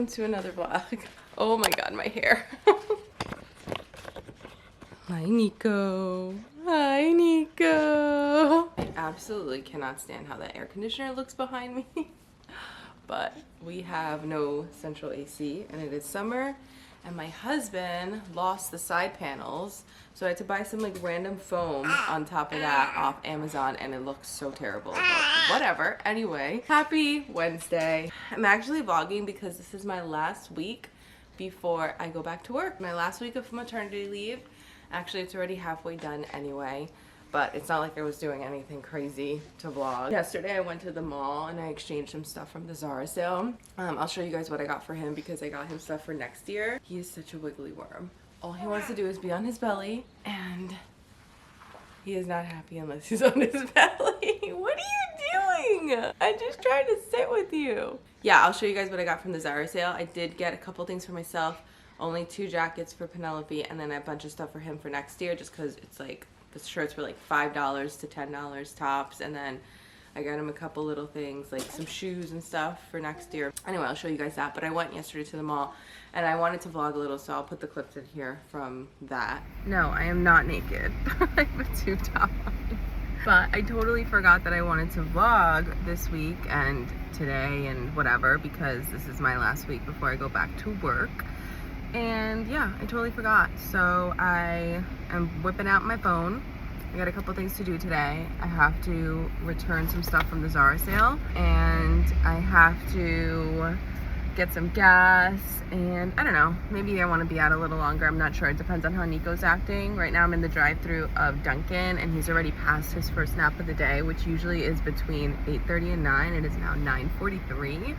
welcome to another vlog. Oh my god, my hair. Hi, Nico. Hi, Nico. I absolutely cannot stand how that air conditioner looks behind me. But we have no central AC and it is summer. And my husband lost the side panels, so I had to buy some like random foam on top of that off Amazon, and it looks so terrible, but whatever. Anyway, happy Wednesday. I'm actually vlogging because this is my last week before I go back to work. My last week of maternity leave. Actually, it's already halfway done anyway, but it's not like I was doing anything crazy to vlog. Yesterday I went to the mall and I exchanged some stuff from the Zara sale. I'll show you guys what I got for him because I got him stuff for next year. He is such a wiggly worm. All he wants to do is be on his belly, and he is not happy unless he's on his belly. What are you doing? I'm just trying to sit with you. Yeah, I'll show you guys what I got from the Zara sale. I did get a couple things for myself, only 2 jackets for Penelope, and then a bunch of stuff for him for next year just because it's like the shirts were like $5 to $10 tops, and then I got him a couple little things like some shoes and stuff for next year. Anyway, I'll show you guys that, but I went yesterday to the mall and I wanted to vlog a little, so I'll put the clips in here from that. No, I am not naked. I have a tube top on. But I totally forgot that I wanted to vlog this week and today and whatever because this is my last week before I go back to work. And yeah, I totally forgot. So I am whipping out my phone. I got a couple things to do today. I have to return some stuff from the Zara sale, and I have to get some gas, and I don't know, maybe I want to be out a little longer. I'm not sure. It depends on how Nico's acting. Right now I'm in the drive-thru of Dunkin', and he's already passed his first nap of the day, which usually is between 8:30 and 9. It is now 9:43.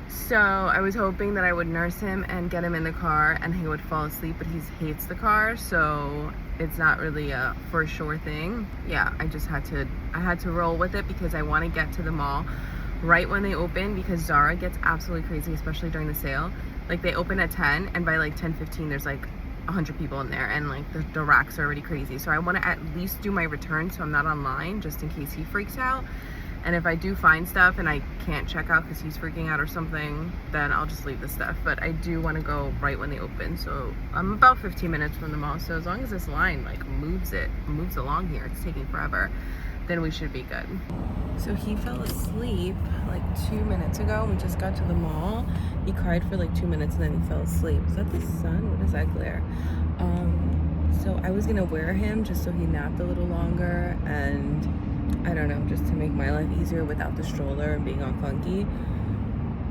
So I was hoping that I would nurse him and get him in the car and he would fall asleep, but he hates the car, so it's not really a for sure thing. Yeah, I had to roll with it because I want to get to the mall right when they open, because Zara gets absolutely crazy, especially during the sale. Like they open at 10 and by like 10:15 there's like 100 people in there, and like the racks are already crazy. So I want to at least do my return so I'm not online just in case he freaks out. And if I do find stuff and I can't check out because he's freaking out or something, then I'll just leave the stuff. But I do want to go right when they open. So I'm about 15 minutes from the mall. So as long as this line like moves along here, it's taking forever, then we should be good. So he fell asleep like 2 minutes ago. We just got to the mall. He cried for like 2 minutes and then he fell asleep. Is that the sun? What is that glare? So I was gonna wear him just so he napped a little longer, and I don't know, just to make my life easier without the stroller and being all clunky.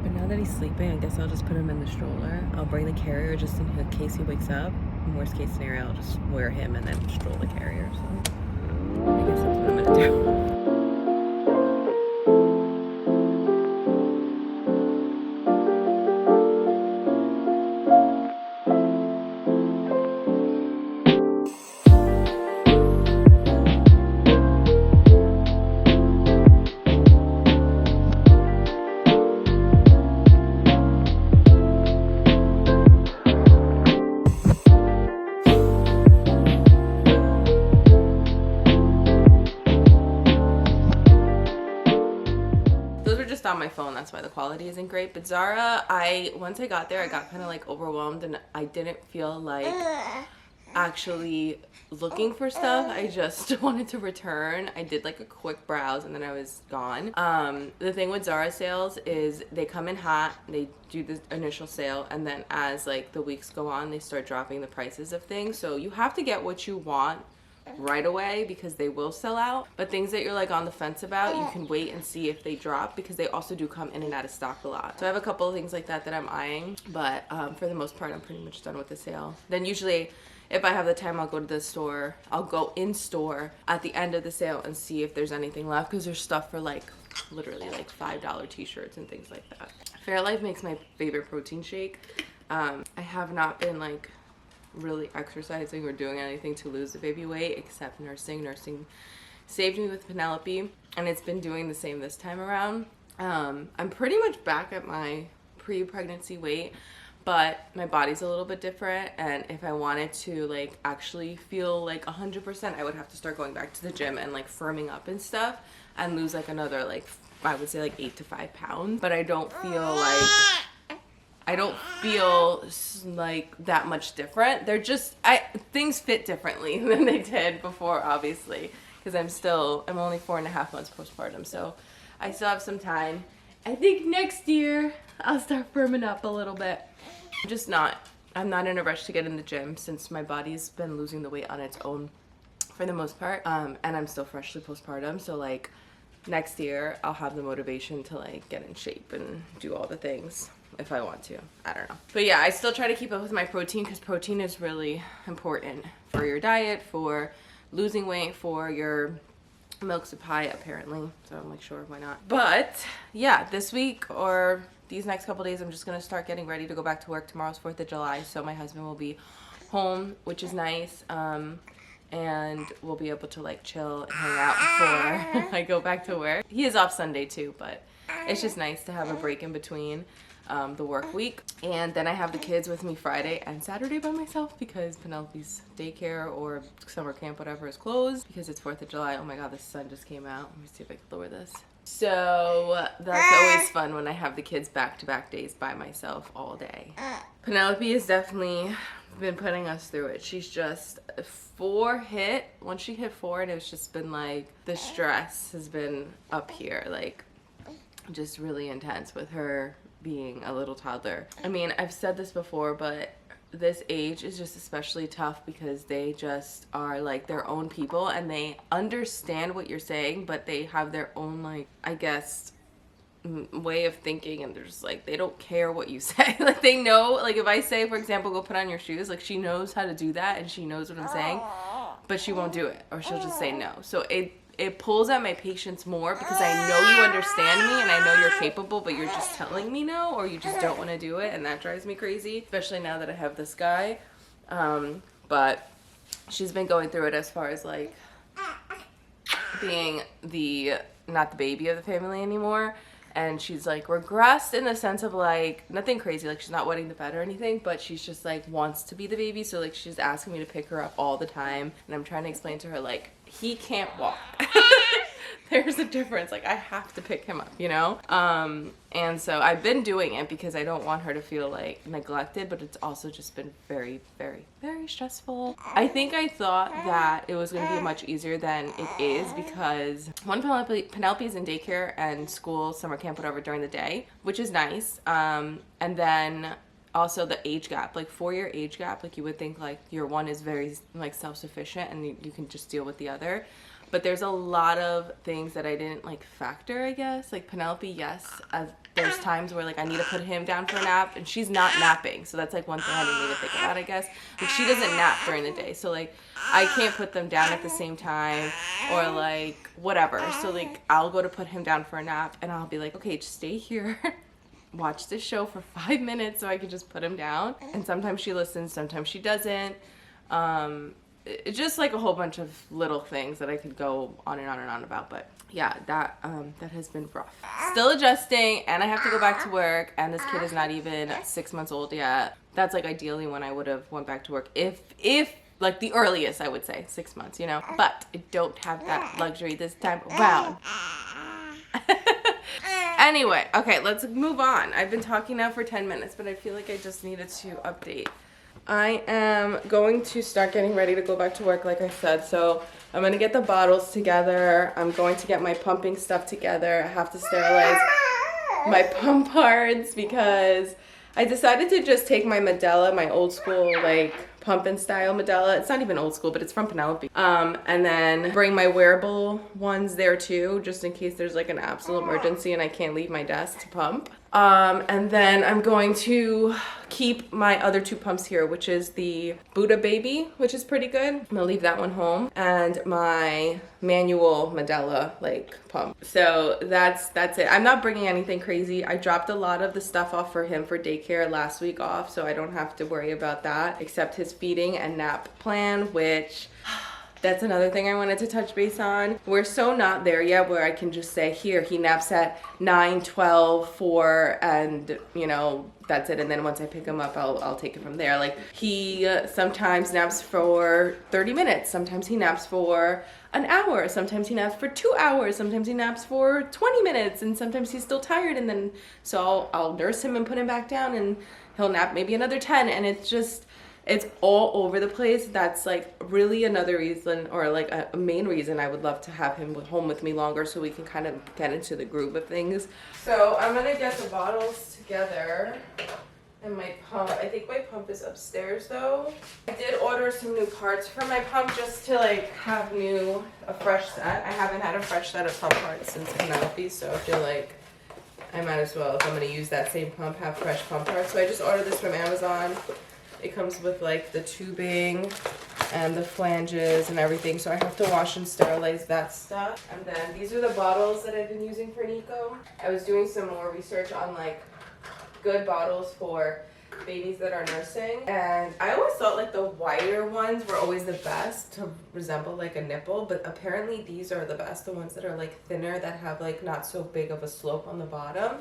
But now that he's sleeping, I guess I'll just put him in the stroller. I'll bring the carrier just in case he wakes up. In worst case scenario, I'll just wear him and then stroll the carrier. So I guess that's what I'm gonna do. On my phone, that's why the quality isn't great. But Zara, once I got there, I got kind of like overwhelmed and I didn't feel like actually looking for stuff. I just wanted to return. I did like a quick browse and then I was gone. The thing with Zara sales is they come in hot, they do the initial sale, and then as like the weeks go on, they start dropping the prices of things. So you have to get what you want right away because they will sell out. But things that you're like on the fence about, you can wait and see if they drop, because they also do come in and out of stock a lot. So I have a couple of things like that I'm eyeing, but for the most part I'm pretty much done with the sale. Then usually if I have the time, I'll go to the store. I'll go in store at the end of the sale and see if there's anything left, because there's stuff for like literally like $5 t-shirts and things like that. Fairlife makes my favorite protein shake. I have not been like really exercising or doing anything to lose the baby weight except nursing. Nursing saved me with Penelope, and it's been doing the same this time around. I'm pretty much back at my pre-pregnancy weight, but my body's a little bit different, and if I wanted to like actually feel like 100%, I would have to start going back to the gym and like firming up and stuff and lose like another like I would say like 8 to 5 pounds. But I don't feel like I don't feel like that much different. They're just, things fit differently than they did before, obviously, because I'm only 4.5 months postpartum, so I still have some time. I think next year I'll start firming up a little bit. I'm not in a rush to get in the gym since my body's been losing the weight on its own for the most part, and I'm still freshly postpartum, so like next year I'll have the motivation to like get in shape and do all the things if I want to. I don't know. But yeah, I still try to keep up with my protein because protein is really important for your diet, for losing weight, for your milk supply apparently. So I'm like, sure, why not? But yeah, this week or these next couple days I'm just gonna start getting ready to go back to work. Tomorrow's 4th of July, so my husband will be home, which is nice. And we'll be able to like chill and hang out before I go back to work. He is off Sunday too, but it's just nice to have a break in between the work week. And then I have the kids with me Friday and Saturday by myself because Penelope's daycare or summer camp, whatever, is closed because it's 4th of July. Oh my god, the sun just came out. Let me see if I can lower this. So that's always fun when I have the kids back-to-back days by myself all day. Penelope has definitely been putting us through it. She's just once she hit 4, and it's just been like the stress has been up here, like just really intense with her being a little toddler. I mean, I've said this before, but this age is just especially tough because they just are like their own people and they understand what you're saying, but they have their own, like, I guess, way of thinking, and they're just like, they don't care what you say. Like, they know, like, if I say, for example, go put on your shoes, like, she knows how to do that and she knows what I'm saying, but she won't do it, or she'll just say no. So it pulls at my patience more because I know you understand me and I know you're capable, but you're just telling me no, or you just don't want to do it, and that drives me crazy, especially now that I have this guy. But she's been going through it as far as like being not the baby of the family anymore. And she's like regressed in the sense of like nothing crazy, like she's not wetting the bed or anything, but she's just like wants to be the baby. So like she's asking me to pick her up all the time, and I'm trying to explain to her like he can't walk. There's a difference, like I have to pick him up, you know? And so I've been doing it because I don't want her to feel like neglected, but it's also just been very, very, very stressful. I think I thought that it was gonna be much easier than it is because one, Penelope's in daycare and school, summer camp, whatever, during the day, which is nice. And then also the age gap, like 4-year age gap, like you would think like your one is very like self-sufficient and you can just deal with the other. But there's a lot of things that I didn't like factor, I guess. Like Penelope, yes, there's times where like I need to put him down for a nap and she's not napping. So that's like one thing I didn't need to think about, I guess. Like she doesn't nap during the day. So like I can't put them down at the same time or like whatever. So like I'll go to put him down for a nap and I'll be like, okay, just stay here. Watch this show for 5 minutes so I can just put him down. And sometimes she listens, sometimes she doesn't. It's just like a whole bunch of little things that I could go on and on and on about, but yeah, that has been rough. Still adjusting, and I have to go back to work, and this kid is not even 6 months old yet. That's like ideally when I would have went back to work, if like the earliest, I would say 6 months, you know, but I don't have that luxury this time around. Anyway, okay, let's move on. I've been talking now for 10 minutes, but I feel like I just needed to update. I am going to start getting ready to go back to work, like I said. So I'm going to get the bottles together. I'm going to get my pumping stuff together. I have to sterilize my pump parts because I decided to just take my Medela, my old school like pumping style Medela. It's not even old school, but it's from Penelope. And then bring my wearable ones there too, just in case there's like an absolute emergency and I can't leave my desk to pump. And then I'm going to keep my other 2 pumps here, which is the Buddha Baby, which is pretty good. I'm gonna leave that one home, and my manual Medela like pump. So that's it. I'm not bringing anything crazy. I dropped a lot of the stuff off for him for daycare last week off, so I don't have to worry about that, except his feeding and nap plan, which That's another thing I wanted to touch base on. We're so not there yet where I can just say, here, he naps at 9, 12, 4, and, you know, that's it. And then once I pick him up, I'll take it from there. Like, he sometimes naps for 30 minutes. Sometimes he naps for an hour. Sometimes he naps for 2 hours. Sometimes he naps for 20 minutes. And sometimes he's still tired. And then, so I'll nurse him and put him back down, and he'll nap maybe another 10. And it's just, it's all over the place. That's like really another reason, or like a main reason I would love to have him home with me longer so we can kind of get into the groove of things. So I'm gonna get the bottles together and my pump. I think my pump is upstairs though. I did order some new parts for my pump just to like have a fresh set. I haven't had a fresh set of pump parts since Penelope, so I feel like I might as well, if I'm gonna use that same pump, have fresh pump parts. So I just ordered this from Amazon. It comes with like the tubing and the flanges and everything, so I have to wash and sterilize that stuff. And then these are the bottles that I've been using for Nico. I was doing some more research on like good bottles for babies that are nursing, and I always thought like the wider ones were always the best to resemble like a nipple, but apparently these are the best, the ones that are like thinner, that have like not so big of a slope on the bottom,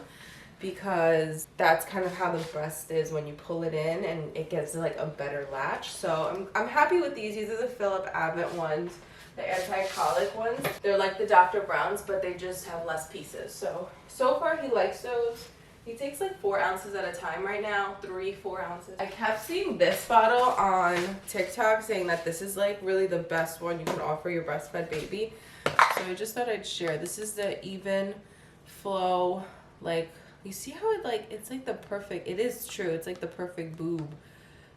because that's kind of how the breast is when you pull it in, and it gets like a better latch. So I'm happy with these. These are the Philip Abbott ones, the anti-colic ones. They're like the Dr. Brown's, but they just have less pieces. So far he likes those. He takes like 4 ounces at a time right now, 4 ounces. I kept seeing this bottle on TikTok saying that this is like really the best one you can offer your breastfed baby. So I just thought I'd share. This is the Even Flow, like, you see how it like, it's like the perfect, it is true, it's like the perfect boob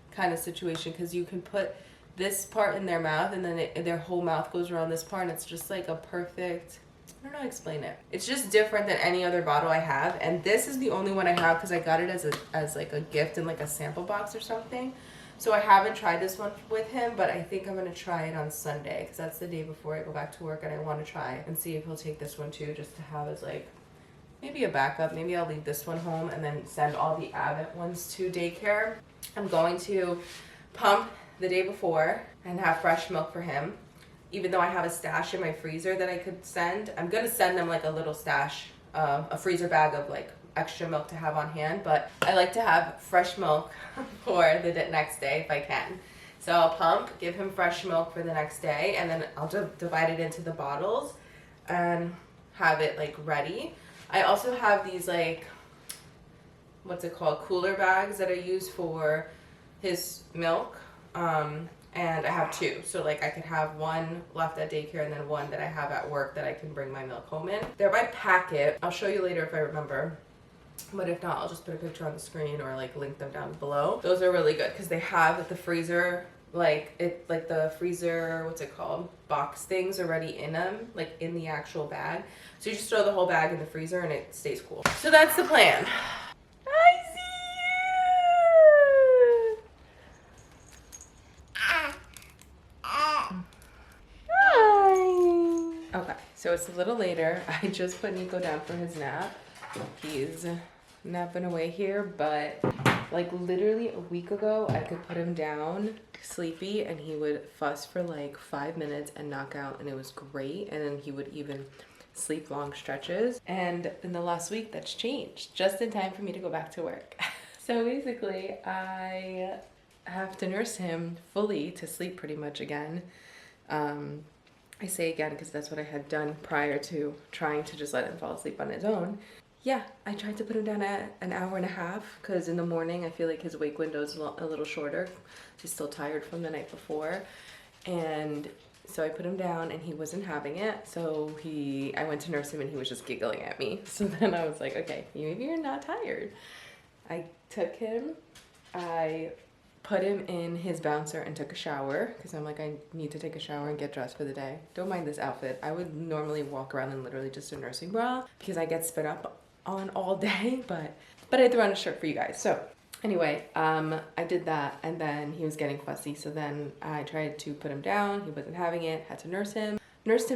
kind of situation, because you can put this part in their mouth and then their whole mouth goes around this part, and it's just like a perfect, I don't know how to explain it. It's just different than any other bottle I have, and this is the only one I have because I got it as like a gift in like a sample box or something. So I haven't tried this one with him, but I think I'm gonna try it on Sunday, because that's the day before I go back to work, and I want to try and see if he'll take this one too, just to have as like maybe a backup. Maybe I'll leave this one home and then send all the Abbott ones to daycare. I'm going to pump the day before and have fresh milk for him. Even though I have a stash in my freezer that I could send, I'm gonna send them like a little stash, a freezer bag of like extra milk to have on hand, but I like to have fresh milk for the next day if I can. So I'll pump, give him fresh milk for the next day, and then I'll divide it into the bottles and have it like ready. I also have these like, what's it called, cooler bags that I use for his milk, and I have 2, so like I could have one left at daycare and then one that I have at work that I can bring my milk home in. They're by Packit. I'll show you later if I remember, but if not, I'll just put a picture on the screen or like link them down below. Those are really good because they have the freezer, like the freezer, what's it called, box things already in them, like in the actual bag. So you just throw the whole bag in the freezer and it stays cool. So that's the plan. I see you. Hi. Okay, so it's a little later. I just put Nico down for his nap. He's napping away here, but like literally a week ago, I could put him down sleepy and he would fuss for like 5 minutes and knock out, and it was great. And then he would even sleep long stretches. And in the last week, that's changed just in time for me to go back to work. So basically, I have to nurse him fully to sleep pretty much again. I say again because that's what I had done prior to trying to just let him fall asleep on his own. Yeah, I tried to put him down at an hour and a half because in the morning I feel like his wake window is a little shorter. He's still tired from the night before. And so I put him down and he wasn't having it. So I went to nurse him and he was just giggling at me. So then I was like, okay, maybe you're not tired. I took him, I put him in his bouncer and took a shower because I'm like, I need to take a shower and get dressed for the day. Don't mind this outfit. I would normally walk around in literally just a nursing bra because I get spit up on all day, but I threw on a shirt for you guys. So anyway, I did that and then he was getting fussy. So then I tried to put him down. He wasn't having it, had to nursed him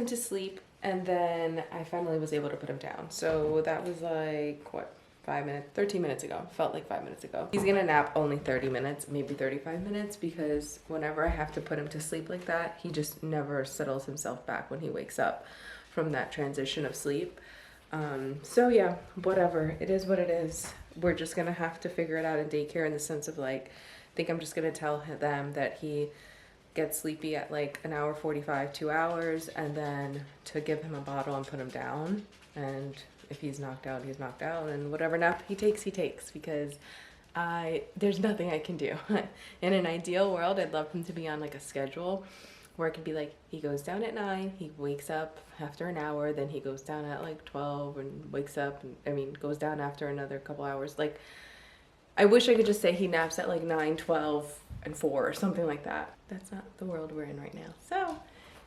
to sleep. And then I finally was able to put him down. So that was like, what, 5 minutes, 13 minutes ago. Felt like 5 minutes ago. He's gonna nap only 30 minutes, maybe 35 minutes, because whenever I have to put him to sleep like that, he just never settles himself back when he wakes up from that transition of sleep. So yeah, whatever. It is what it is. We're just gonna have to figure it out in daycare, in the sense of like, I think I'm just gonna tell them that he gets sleepy at like an hour 45, 2 hours, and then to give him a bottle and put him down. And if he's knocked out, he's knocked out, and whatever nap he takes, because there's nothing I can do. In an ideal world, I'd love him to be on like a schedule where it could be like, he goes down at 9, he wakes up after an hour, then he goes down at like 12 and wakes up, and goes down after another couple hours. Like, I wish I could just say he naps at like 9, 12, and 4 or something like that. That's not the world we're in right now. So,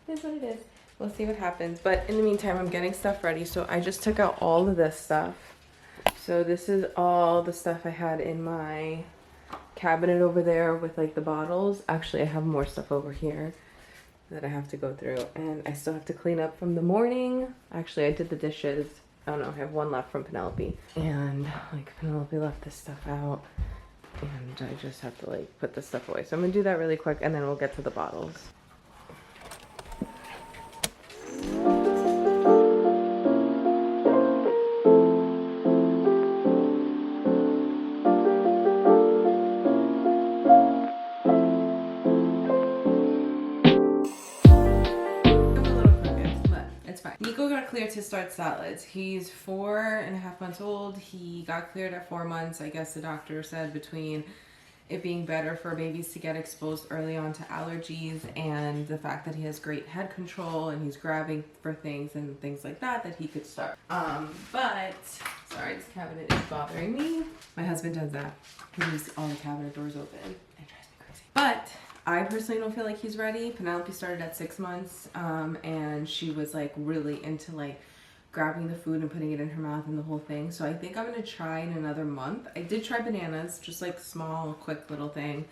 it is what it is. We'll see what happens. But in the meantime, I'm getting stuff ready. So I just took out all of this stuff. So this is all the stuff I had in my cabinet over there with like the bottles. Actually, I have more stuff over here that I have to go through. And I still have to clean up from the morning. Actually, I did the dishes. I don't know, I have one left from Penelope. And like Penelope left this stuff out. And I just have to like put this stuff away. So I'm gonna do that really quick, and then we'll get to the bottles. Nico got cleared to start solids. He's 4.5 months old. He got cleared at 4 months. I guess the doctor said between it being better for babies to get exposed early on to allergies and the fact that he has great head control and he's grabbing for things and things like that, that he could start. But, sorry, this cabinet is bothering me. My husband does that. He leaves all the cabinet doors open. It drives me crazy. But I personally don't feel like he's ready. Penelope started at 6 months, and she was like really into like grabbing the food and putting it in her mouth and the whole thing. So I think I'm gonna try in another month. I did try bananas, just like small, quick little thing.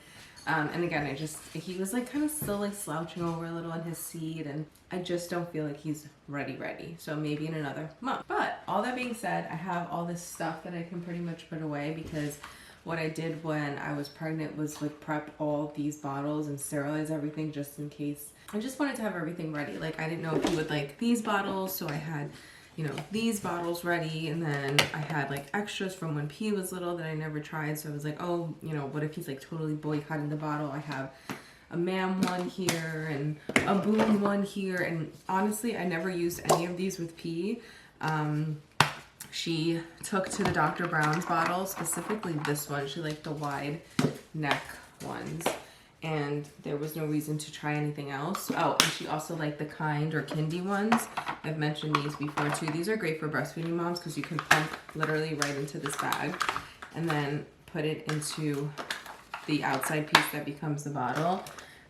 And again, he was like kind of still like slouching over a little on his seat, and I just don't feel like he's ready. So maybe in another month. But all that being said, I have all this stuff that I can pretty much put away, because what I did when I was pregnant was like prep all these bottles and sterilize everything just in case. I just wanted to have everything ready. Like, I didn't know if he would like these bottles, so I had, you know, these bottles ready, and then I had like extras from when P was little that I never tried. So I was like, oh, you know, what if he's like totally boycotting the bottle? I have a Mam one here and a Boom one here, and honestly, I never used any of these with P. She took to the Dr. Brown's bottle, specifically this one. She liked the wide neck ones, and there was no reason to try anything else. Oh, and she also liked the Kind or Kindy ones. I've mentioned these before too. These are great for breastfeeding moms because you can pump literally right into this bag and then put it into the outside piece that becomes the bottle,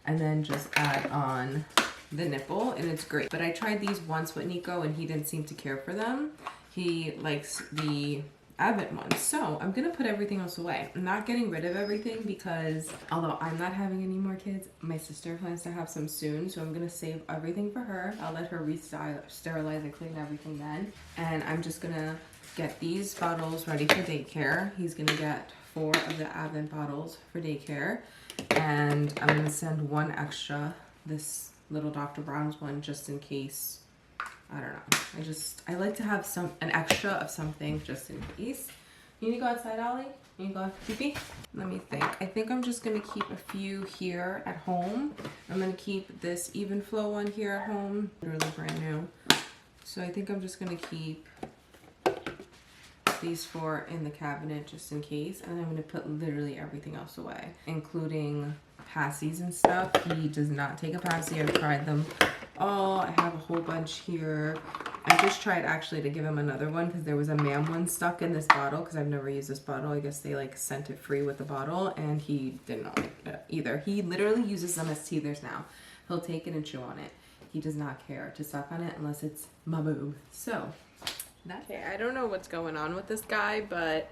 and then just add on the nipple, and it's great. But I tried these once with Nico and he didn't seem to care for them. He likes the Advent ones. So I'm gonna put everything else away. I'm not getting rid of everything because although I'm not having any more kids, my sister plans to have some soon. So I'm gonna save everything for her. I'll let her sterilize and clean everything then. And I'm just gonna get these bottles ready for daycare. He's gonna get 4 of the Advent bottles for daycare. And I'm gonna send one extra, this little Dr. Brown's one, just in case. I don't know. I like to have an extra of something just in case. You need to go outside, Ollie? You need to go pee-pee? Let me think. I think I'm just going to keep a few here at home. I'm going to keep this Even Flow one here at home. Literally brand new. So I think I'm just going to keep these 4 in the cabinet just in case. And I'm going to put literally everything else away, including passies and stuff. He does not take a passy. I've tried them all. I have a whole bunch here. I just tried actually to give him another one because there was a Mam one stuck in this bottle because I've never used this bottle. I guess they like sent it free with the bottle, and he did not like it either. He literally uses them as teethers now. He'll take it and chew on it. He does not care to suck on it unless it's my boob. So, okay, I don't know what's going on with this guy, but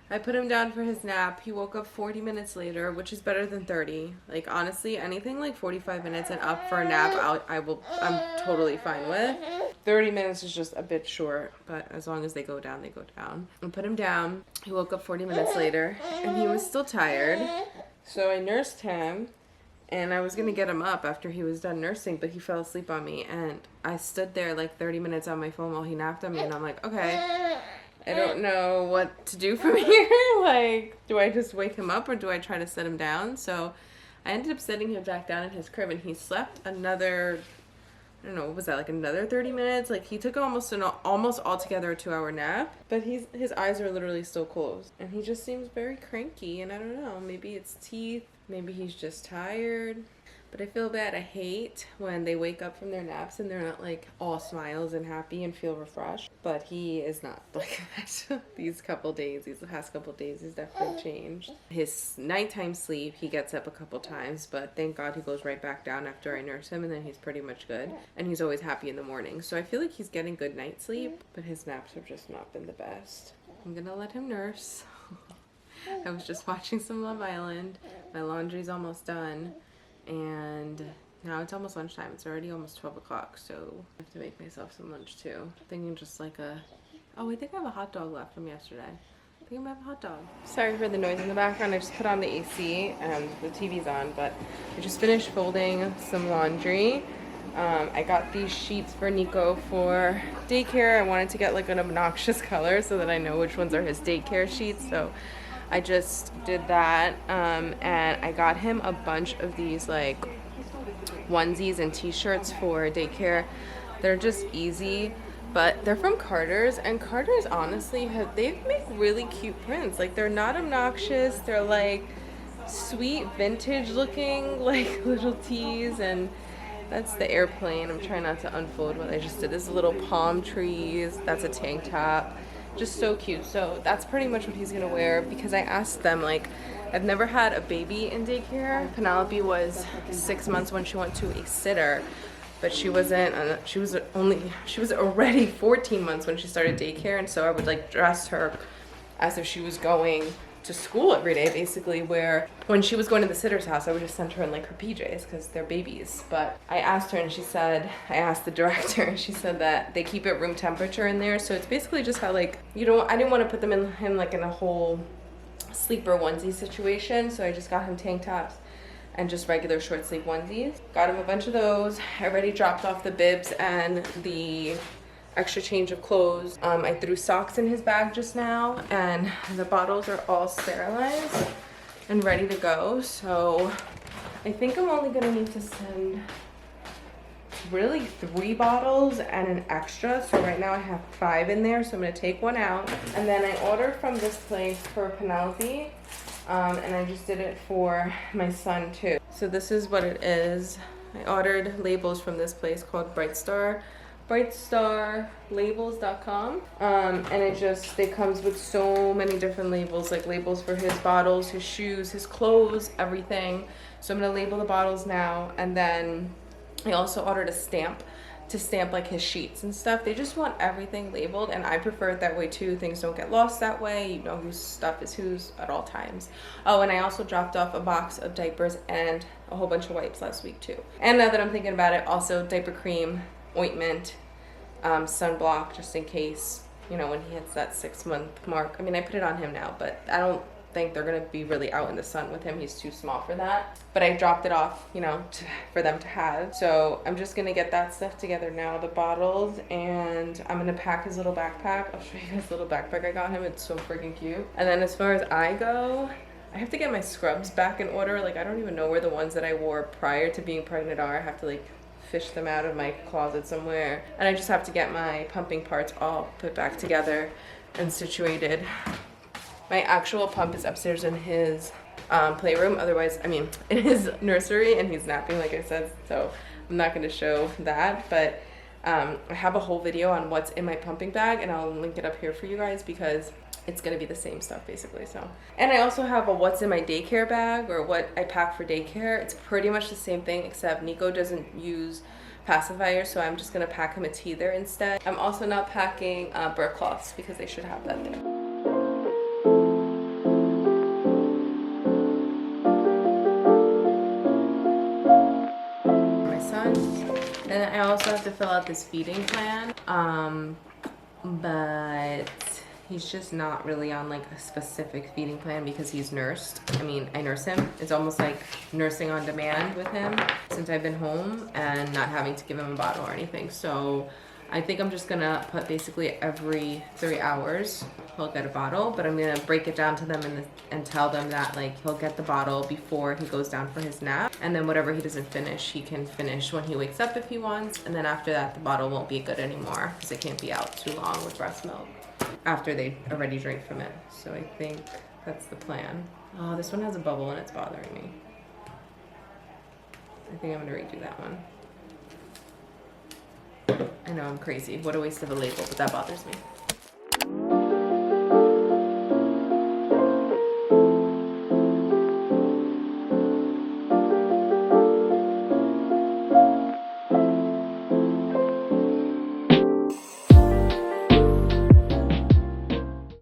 I put him down for his nap. He woke up 40 minutes later, which is better than 30. Like, honestly, anything like 45 minutes and up for a nap, I'm totally fine with. 30 minutes is just a bit short, but as long as they go down, they go down. I put him down. He woke up 40 minutes later, and he was still tired. So I nursed him, and I was going to get him up after he was done nursing, but he fell asleep on me, and I stood there like 30 minutes on my phone while he napped on me, and I'm like, okay, I don't know what to do from here. Like, do I just wake him up or do I try to set him down? So I ended up setting him back down in his crib, and he slept another, I don't know, what was that, like another 30 minutes? Like, he took almost altogether a 2-hour nap, but his eyes are literally still closed. And he just seems very cranky, and I don't know, maybe it's teeth, maybe he's just tired. But I feel bad. I hate when they wake up from their naps and they're not like all smiles and happy and feel refreshed. But he is not like that. These past couple days, he's definitely changed. His nighttime sleep, he gets up a couple times, but thank God he goes right back down after I nurse him, and then he's pretty much good. And he's always happy in the morning. So I feel like he's getting good night sleep, but his naps have just not been the best. I'm gonna let him nurse. I was just watching some Love Island. My laundry's almost done. And now it's almost lunchtime. It's already almost 12 o'clock, so I have to make myself some lunch too. I'm thinking just like oh, I think I have a hot dog left from yesterday. I think I'm gonna have a hot dog. Sorry for the noise in the background. I just put on the AC and the TV's on, but I just finished folding some laundry. I got these sheets for Nico for daycare. I wanted to get like an obnoxious color so that I know which ones are his daycare sheets. So I just did that, and I got him a bunch of these like onesies and t-shirts for daycare. They're just easy, but they're from Carter's, and Carter's honestly they make really cute prints. Like, they're not obnoxious, they're like sweet vintage looking like little tees, and that's the airplane. I'm trying not to unfold what I just did. This is little palm trees, that's a tank top. Just so cute. So that's pretty much what he's gonna wear, because I asked them, like, I've never had a baby in daycare. Penelope was 6 months when she went to a sitter, but she was already 14 months when she started daycare, and so I would like dress her as if she was going to school every day, basically, where when she was going to the sitter's house, I would just send her in like her PJs because they're babies. But I asked her, and she said, I asked the director, and she said that they keep it room temperature in there. So it's basically just how, like, I didn't want to put them in him like in a whole sleeper onesie situation. So I just got him tank tops and just regular short sleeve onesies. Got him a bunch of those. I already dropped off the bibs and the extra change of clothes. I threw socks in his bag just now, and the bottles are all sterilized and ready to go. So I think I'm only gonna need to send really 3 bottles and an extra. So right now I have 5 in there, so I'm gonna take 1 out. And then I ordered from this place for Penelope, and I just did it for my son too. So this is what it is. I ordered labels from this place called brightstarlabels.com, and it comes with so many different labels, like labels for his bottles, his shoes, his clothes, everything. So I'm gonna label the bottles now, and then I also ordered a stamp to stamp like his sheets and stuff. They just want everything labeled, and I prefer it that way too. Things don't get lost that way. You know whose stuff is whose at all times. Oh, and I also dropped off a box of diapers and a whole bunch of wipes last week too. And now that I'm thinking about it, also diaper cream, ointment, sunblock, just in case, when he hits that 6-month mark. I mean, I put it on him now, but I don't think they're gonna be really out in the sun with him. He's too small for that. But I dropped it off, for them to have. So I'm just gonna get that stuff together now, the bottles, and I'm gonna pack his little backpack. I'll show you guys the little backpack I got him. It's so freaking cute. And then as far as I go, I have to get my scrubs back in order. Like, I don't even know where the ones that I wore prior to being pregnant are. I have to fish them out of my closet somewhere, and I just have to get my pumping parts all put back together and situated. My actual pump is upstairs in his playroom, in his nursery, and he's napping, like I said, so I'm not going to show that, but I have a whole video on what's in my pumping bag, and I'll link it up here for you guys, because it's going to be the same stuff basically. So, and I also have a what's in my daycare bag, or what I pack for daycare. It's pretty much the same thing, except Nico doesn't use pacifiers, so I'm just going to pack him a teether instead. I'm also not packing bird cloths, because they should have that there. Then I also have to fill out this feeding plan, but he's just not really on like a specific feeding plan because he's nursed. I mean, I nurse him. It's almost like nursing on demand with him since I've been home and not having to give him a bottle or anything. So I think I'm just gonna put basically every 3 hours he'll get a bottle, but I'm gonna break it down to them and tell them that like he'll get the bottle before he goes down for his nap, and then whatever he doesn't finish, he can finish when he wakes up if he wants, and then after that the bottle won't be good anymore because it can't be out too long with breast milk after they already drink from it. So I think that's the plan. Oh, this one has a bubble and it's bothering me. I think I'm gonna redo that one. I know I'm crazy. What a waste of a label, but that bothers me.